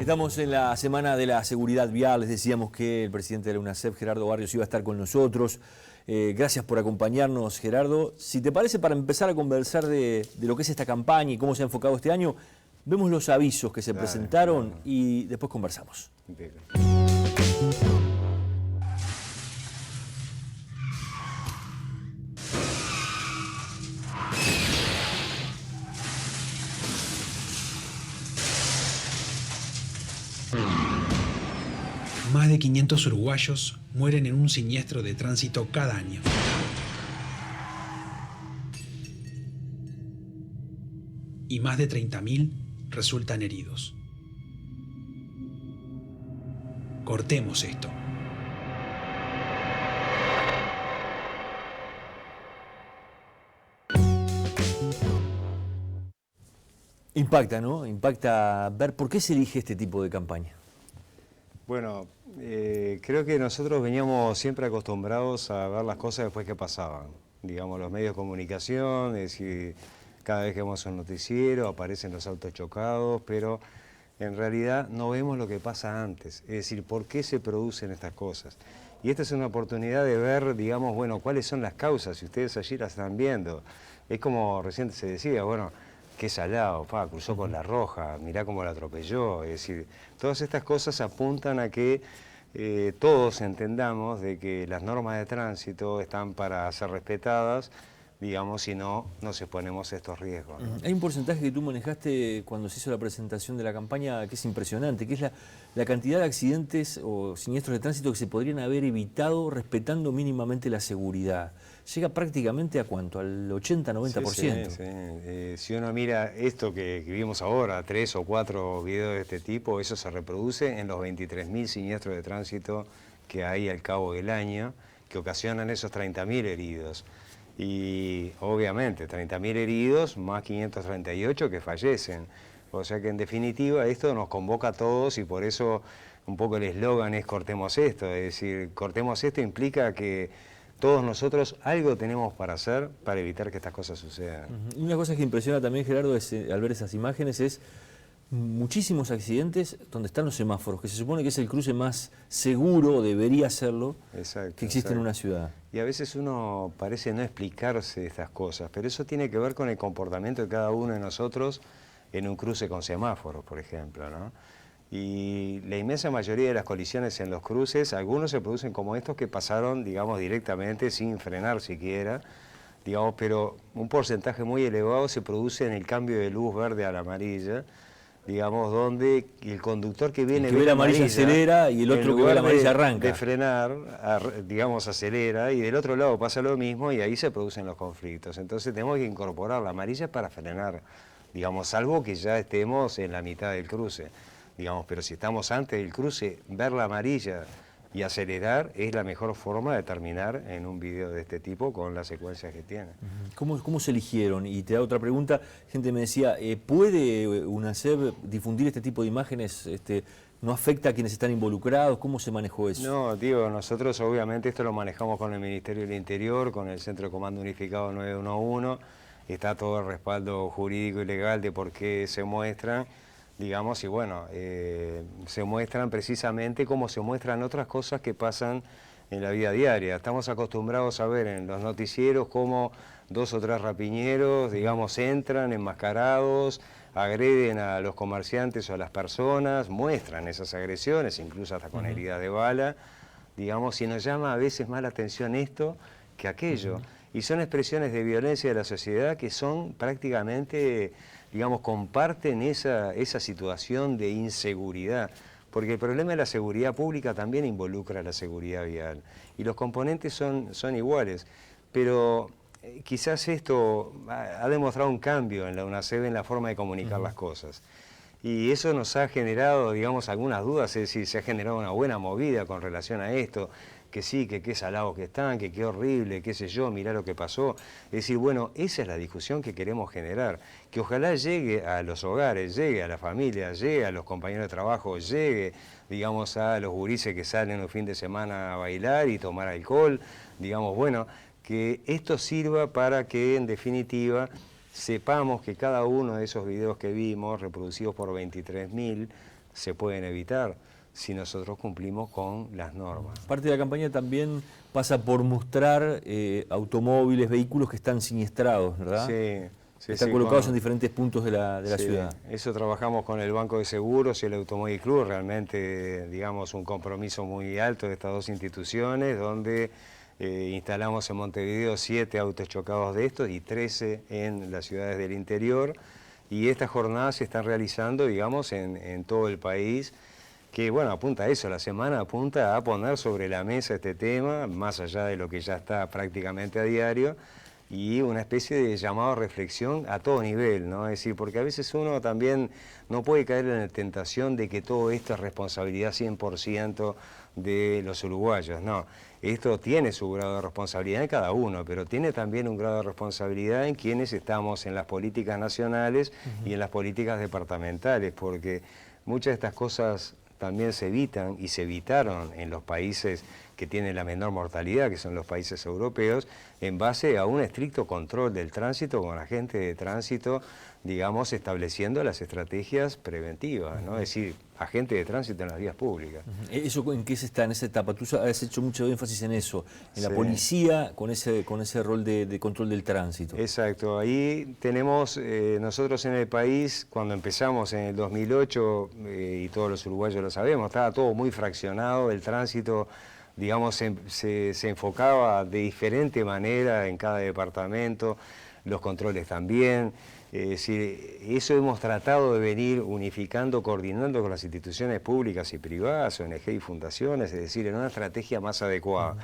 Estamos en la semana de la seguridad vial. Les decíamos que el presidente de la UNACEF, Gerardo Barrios, iba a estar con nosotros. Gracias por acompañarnos, Gerardo. Si te parece, para empezar a conversar de lo que es esta campaña y cómo se ha enfocado este año, vemos los avisos que se presentaron y después conversamos. Más de 500 uruguayos mueren en un siniestro de tránsito cada año. Y más de 30.000 resultan heridos. Cortemos esto. Impacta, ¿no? Impacta ver por qué se elige este tipo de campaña. Bueno, creo que nosotros veníamos siempre acostumbrados a ver las cosas después que pasaban. Digamos, los medios de comunicación, es decir, cada vez que vemos un noticiero aparecen los autos chocados, pero en realidad no vemos lo que pasa antes. Es decir, por qué se producen estas cosas. Y esta es una oportunidad de ver, digamos, bueno, cuáles son las causas, si ustedes allí las están viendo. Es como recién se decía, bueno, qué salado, cruzó con la roja, mirá cómo la atropelló. Es decir, todas estas cosas apuntan a que todos entendamos de que las normas de tránsito están para ser respetadas, digamos, si no nos exponemos a estos riesgos, ¿no? Hay un porcentaje que tú manejaste cuando se hizo la presentación de la campaña que es impresionante, que es la cantidad de accidentes o siniestros de tránsito que se podrían haber evitado respetando mínimamente la seguridad. Llega prácticamente a ¿cuánto? Al 80-90%. Sí. Si uno mira esto que vimos ahora, 3 o 4 videos de este tipo, eso se reproduce en los 23.000 siniestros de tránsito que hay al cabo del año, que ocasionan esos 30.000 heridos. Y obviamente 30.000 heridos más 538 que fallecen. O sea que en definitiva esto nos convoca a todos y por eso un poco el eslogan es cortemos esto. Es decir, cortemos esto implica que todos nosotros algo tenemos para hacer para evitar que estas cosas sucedan. Una cosa que impresiona también, Gerardo, es, al ver esas imágenes, es muchísimos accidentes donde están los semáforos, que se supone que es el cruce más seguro, o debería serlo, que existe en una ciudad. Y a veces uno parece no explicarse estas cosas, pero eso tiene que ver con el comportamiento de cada uno de nosotros en un cruce con semáforos, por ejemplo, ¿no? Y la inmensa mayoría de las colisiones en los cruces, algunos se producen como estos que pasaron, digamos, directamente sin frenar siquiera, digamos, pero un porcentaje muy elevado se produce en el cambio de luz verde a la amarilla, digamos, donde el conductor que viene... El que ve la amarilla acelera y el otro que ve la amarilla arranca. De frenar, digamos, acelera y del otro lado pasa lo mismo y ahí se producen los conflictos. Entonces tenemos que incorporar la amarilla para frenar, digamos, salvo que ya estemos en la mitad del cruce. Digamos, pero si estamos antes del cruce, ver la amarilla y acelerar es la mejor forma de terminar en un video de este tipo con las secuencias que tiene. ¿Cómo se eligieron? Y te da otra pregunta, gente me decía, ¿puede UNACEF difundir este tipo de imágenes? ¿No afecta a quienes están involucrados? ¿Cómo se manejó eso? No, digo, nosotros obviamente esto lo manejamos con el Ministerio del Interior, con el Centro de Comando Unificado 911, está todo el respaldo jurídico y legal de por qué se muestran. Digamos, y bueno, se muestran precisamente como se muestran otras cosas que pasan en la vida diaria. Estamos acostumbrados a ver en los noticieros cómo 2 o 3 rapiñeros, digamos, entran enmascarados, agreden a los comerciantes o a las personas, muestran esas agresiones, incluso hasta con heridas de bala. Digamos, y nos llama a veces más la atención esto que aquello. Y son expresiones de violencia de la sociedad que son prácticamente, digamos, comparten esa situación de inseguridad. Porque el problema de la seguridad pública también involucra la seguridad vial. Y los componentes son iguales. Pero quizás esto ha demostrado un cambio en la UNACEF en la forma de comunicar las cosas. Y eso nos ha generado, digamos, algunas dudas, es decir, se ha generado una buena movida con relación a esto, que sí, que qué salados que están, que qué horrible, qué sé yo, mirá lo que pasó. Es decir, bueno, esa es la discusión que queremos generar, que ojalá llegue a los hogares, llegue a la familia, llegue a los compañeros de trabajo, llegue, digamos, a los gurises que salen un fin de semana a bailar y tomar alcohol, digamos, bueno, que esto sirva para que, en definitiva, sepamos que cada uno de esos videos que vimos, reproducidos por 23.000, se pueden evitar si nosotros cumplimos con las normas. Parte de la campaña también pasa por mostrar automóviles, vehículos que están siniestrados, ¿verdad? Sí. Sí, están colocados en diferentes puntos de la ciudad. Eso trabajamos con el Banco de Seguros y el Automóvil Club, realmente, digamos, un compromiso muy alto de estas dos instituciones, donde instalamos en Montevideo 7 autos chocados de estos y 13 en las ciudades del interior, y estas jornadas se están realizando, digamos, en todo el país, que bueno, apunta a eso, la semana apunta a poner sobre la mesa este tema, más allá de lo que ya está prácticamente a diario, y una especie de llamado a reflexión a todo nivel, ¿no? Es decir, porque a veces uno también no puede caer en la tentación de que todo esto es responsabilidad 100% de los uruguayos, no. Esto tiene su grado de responsabilidad en cada uno, pero tiene también un grado de responsabilidad en quienes estamos en las políticas nacionales y en las políticas departamentales, porque muchas de estas cosas también se evitan y se evitaron en los países que tienen la menor mortalidad, que son los países europeos, en base a un estricto control del tránsito con agentes de tránsito, digamos, estableciendo las estrategias preventivas, ¿no? Es decir, agentes de tránsito en las vías públicas. ¿Eso en qué se está en esa etapa? Tú has hecho mucho énfasis en eso, en la Sí. policía con ese rol de control del tránsito. Exacto, ahí tenemos, nosotros en el país, cuando empezamos en el 2008, y todos los uruguayos lo sabemos, estaba todo muy fraccionado, el tránsito, digamos, se enfocaba de diferente manera en cada departamento, los controles también. Es decir, eso hemos tratado de venir unificando, coordinando con las instituciones públicas y privadas, ONG y fundaciones, es decir, en una estrategia más adecuada.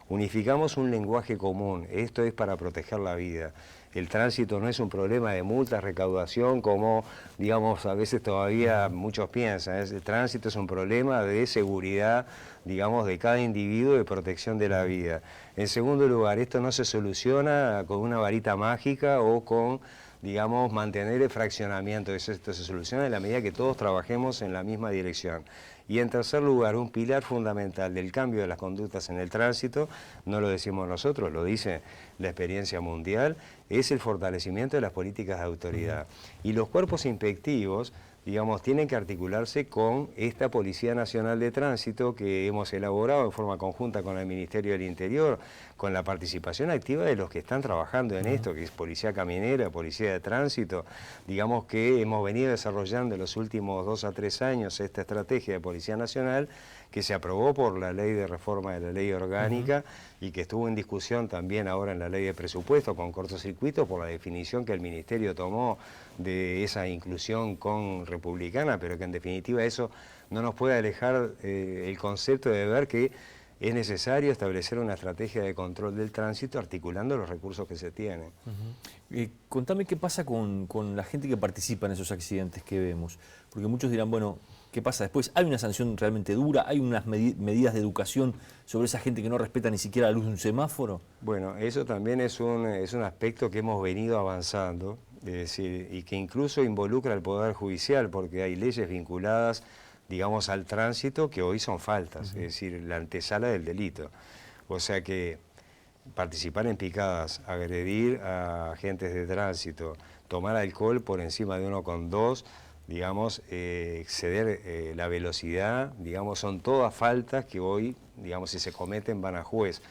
Unificamos un lenguaje común, esto es para proteger la vida. El tránsito no es un problema de multas, recaudación, como, digamos, a veces todavía muchos piensan. El tránsito es un problema de seguridad, digamos, de cada individuo, de protección de la vida. En segundo lugar, esto no se soluciona con una varita mágica o con, digamos, mantener el fraccionamiento. Esto se soluciona en la medida que todos trabajemos en la misma dirección. Y en tercer lugar, un pilar fundamental del cambio de las conductas en el tránsito, no lo decimos nosotros, lo dice la experiencia mundial, es el fortalecimiento de las políticas de autoridad. Y los cuerpos inspectivos, digamos, tienen que articularse con esta Policía Nacional de Tránsito que hemos elaborado en forma conjunta con el Ministerio del Interior, con la participación activa de los que están trabajando en esto, que es Policía Caminera, Policía de Tránsito. Digamos que hemos venido desarrollando en los últimos 2 a 3 años esta estrategia de Policía Nacional que se aprobó por la ley de reforma de la ley orgánica y que estuvo en discusión también ahora en la ley de presupuesto con cortocircuito por la definición que el Ministerio tomó de esa inclusión con republicana, pero que en definitiva eso no nos puede alejar el concepto de ver que es necesario establecer una estrategia de control del tránsito articulando los recursos que se tienen. Contame qué pasa con la gente que participa en esos accidentes que vemos, porque muchos dirán, bueno, ¿qué pasa después? ¿Hay una sanción realmente dura? ¿Hay unas medidas de educación sobre esa gente que no respeta ni siquiera la luz de un semáforo? Bueno, eso también es un aspecto que hemos venido avanzando, es decir, y que incluso involucra al Poder Judicial, porque hay leyes vinculadas, digamos, al tránsito que hoy son faltas, es decir, la antesala del delito. O sea que participar en picadas, agredir a agentes de tránsito, tomar alcohol por encima de 1,2, digamos, exceder la velocidad, digamos, son todas faltas que hoy, digamos, si se cometen van a juez.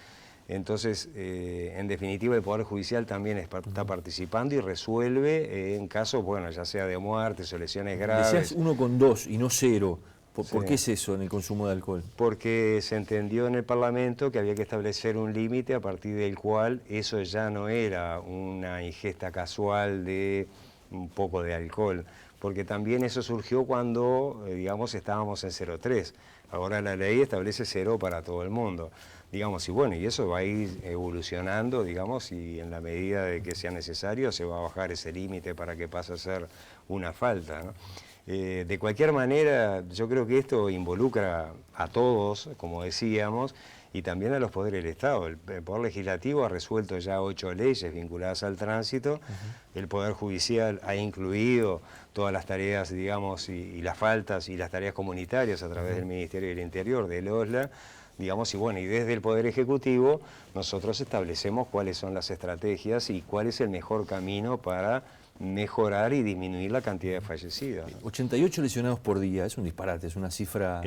Entonces, en definitiva, el Poder Judicial también está participando y resuelve en casos, bueno, ya sea de muertes o lesiones graves. Decías 1,2 y no 0. ¿Por Sí. qué es eso en el consumo de alcohol? Porque se entendió en el Parlamento que había que establecer un límite a partir del cual eso ya no era una ingesta casual de un poco de alcohol, porque también eso surgió cuando, digamos, estábamos en 0,3. Ahora la ley establece 0 para todo el mundo. Digamos, y bueno, y eso va a ir evolucionando, digamos, y en la medida de que sea necesario se va a bajar ese límite para que pase a ser una falta, ¿no? De cualquier manera, yo creo que esto involucra a todos, como decíamos, y también a los poderes del Estado. El Poder Legislativo ha resuelto ya 8 leyes vinculadas al tránsito, el Poder Judicial ha incluido todas las tareas, digamos, y las faltas y las tareas comunitarias a través del Ministerio del Interior, del OSLA, digamos, y bueno, y desde el Poder Ejecutivo nosotros establecemos cuáles son las estrategias y cuál es el mejor camino para, mejorar y disminuir la cantidad de fallecidos, ¿no? 88 lesionados por día, es un disparate, es una cifra...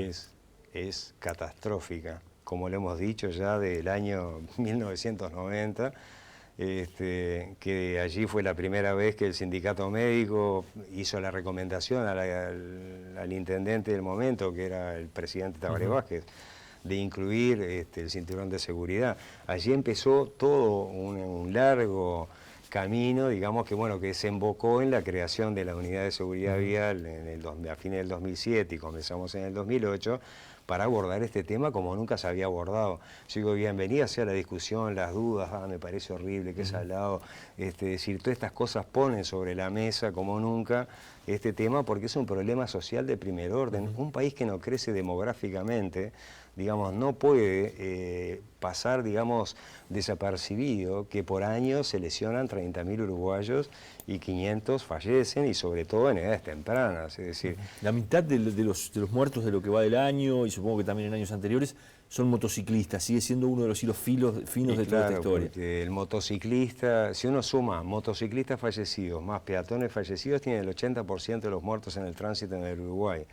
Es catastrófica, como lo hemos dicho ya del año 1990, que allí fue la primera vez que el sindicato médico hizo la recomendación al intendente del momento, que era el presidente Tabaré Vázquez, de incluir el cinturón de seguridad. Allí empezó todo un largo camino, digamos, que bueno, que desembocó en la creación de la unidad de seguridad vial a fines del 2007 y comenzamos en el 2008, para abordar este tema como nunca se había abordado. Yo digo, bienvenida sea la discusión, las dudas, me parece horrible, que es salado, decir, todas estas cosas ponen sobre la mesa como nunca este tema, porque es un problema social de primer orden. Un país que no crece demográficamente, digamos, no puede pasar, digamos, desapercibido que por año se lesionan 30.000 uruguayos y 500 fallecen, y sobre todo en edades tempranas, es decir... La mitad de los muertos de lo que va del año, y supongo que también en años anteriores, son motociclistas, sigue siendo uno de los hilos finos de toda esta historia. Porque el motociclista, si uno suma motociclistas fallecidos más peatones fallecidos, tiene el 80% de los muertos en el tránsito en el Uruguay,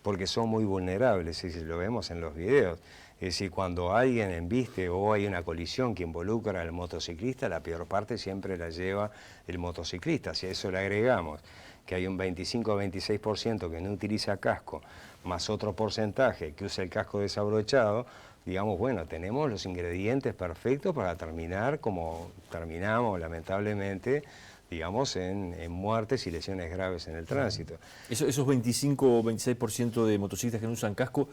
porque son muy vulnerables, y lo vemos en los videos. Es decir, cuando alguien embiste o hay una colisión que involucra al motociclista, la peor parte siempre la lleva el motociclista. Si a eso le agregamos que hay un 25 o 26% que no utiliza casco, más otro porcentaje que usa el casco desabrochado, digamos, bueno, tenemos los ingredientes perfectos para terminar como terminamos, lamentablemente, digamos, en muertes y lesiones graves en el tránsito. Esos 25 o 26% de motociclistas que no usan casco,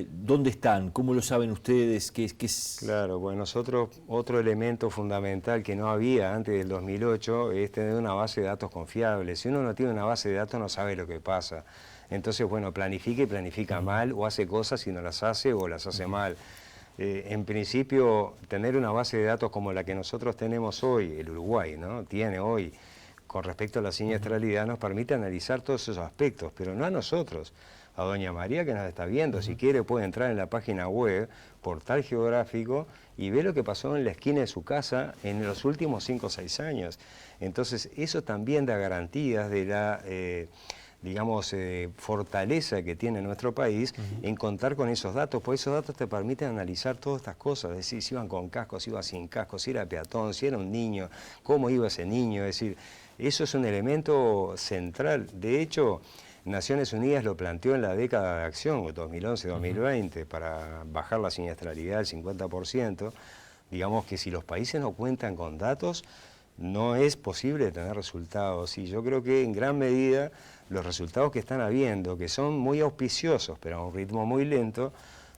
¿dónde están? ¿Cómo lo saben ustedes? ¿Qué es? Claro, bueno, nosotros, otro elemento fundamental que no había antes del 2008 es tener una base de datos confiable. Si uno no tiene una base de datos no sabe lo que pasa. Entonces, bueno, planifica y planifica mal, o hace cosas y no las hace o las hace mal. En principio, tener una base de datos como la que nosotros tenemos hoy, el Uruguay, ¿no? Tiene hoy, con respecto a la siniestralidad, nos permite analizar todos esos aspectos, pero no a nosotros, a doña María que nos está viendo. Si quiere puede entrar en la página web, portal geográfico, y ver lo que pasó en la esquina de su casa en los últimos 5 o 6 años. Entonces, eso también da garantías de la... digamos, fortaleza que tiene nuestro país en contar con esos datos, porque esos datos te permiten analizar todas estas cosas, es decir, si iban con casco, si iban sin casco, si era peatón, si era un niño, cómo iba ese niño, es decir, eso es un elemento central. De hecho, Naciones Unidas lo planteó en la década de acción, 2011-2020, para bajar la siniestralidad al 50%, digamos que si los países no cuentan con datos, no es posible tener resultados, y yo creo que en gran medida los resultados que están habiendo, que son muy auspiciosos, pero a un ritmo muy lento,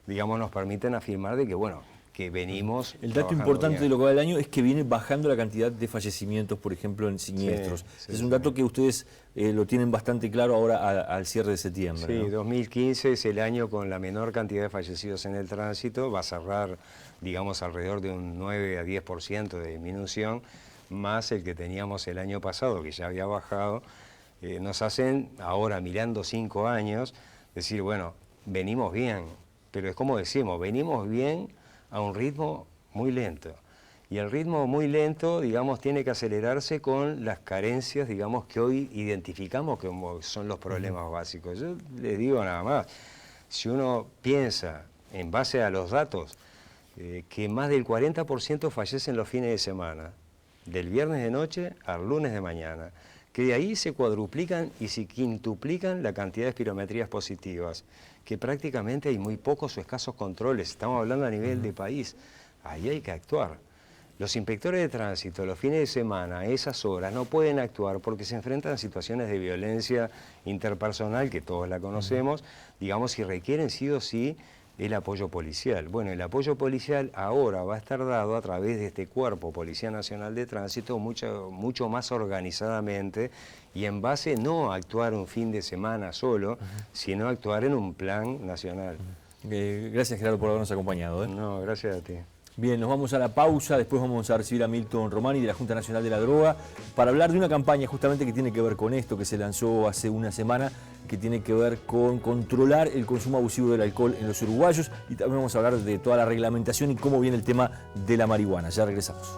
digamos, nos permiten afirmar de que, bueno, que venimos... El dato importante de lo que va del año es que viene bajando la cantidad de fallecimientos, por ejemplo, en siniestros. Es un dato que ustedes lo tienen bastante claro ahora al cierre de septiembre. Sí, ¿no? 2015 es el año con la menor cantidad de fallecidos en el tránsito, va a cerrar, digamos, alrededor de un 9 a 10% de disminución, más el que teníamos el año pasado, que ya había bajado. Nos hacen, ahora mirando 5 años, decir, bueno, venimos bien, pero es como decimos, venimos bien a un ritmo muy lento. Y el ritmo muy lento, digamos, tiene que acelerarse con las carencias, digamos, que hoy identificamos como son los problemas básicos. Yo les digo nada más, si uno piensa, en base a los datos, que más del 40% fallecen los fines de semana, del viernes de noche al lunes de mañana, que de ahí se cuadruplican y se quintuplican la cantidad de espirometrías positivas, que prácticamente hay muy pocos o escasos controles, estamos hablando a nivel de país, ahí hay que actuar. Los inspectores de tránsito los fines de semana, a esas horas, no pueden actuar porque se enfrentan a situaciones de violencia interpersonal, que todos la conocemos, digamos, y requieren sí o sí el apoyo policial. Bueno, el apoyo policial ahora va a estar dado a través de este cuerpo, Policía Nacional de Tránsito, mucho más organizadamente, y en base no a actuar un fin de semana solo, sino a actuar en un plan nacional. Gracias, Gerardo, por habernos acompañado. No, gracias a ti. Bien, nos vamos a la pausa, después vamos a recibir a Milton Romani de la Junta Nacional de la Droga para hablar de una campaña justamente que tiene que ver con esto, que se lanzó hace una semana, que tiene que ver con controlar el consumo abusivo del alcohol en los uruguayos, y también vamos a hablar de toda la reglamentación y cómo viene el tema de la marihuana. Ya regresamos.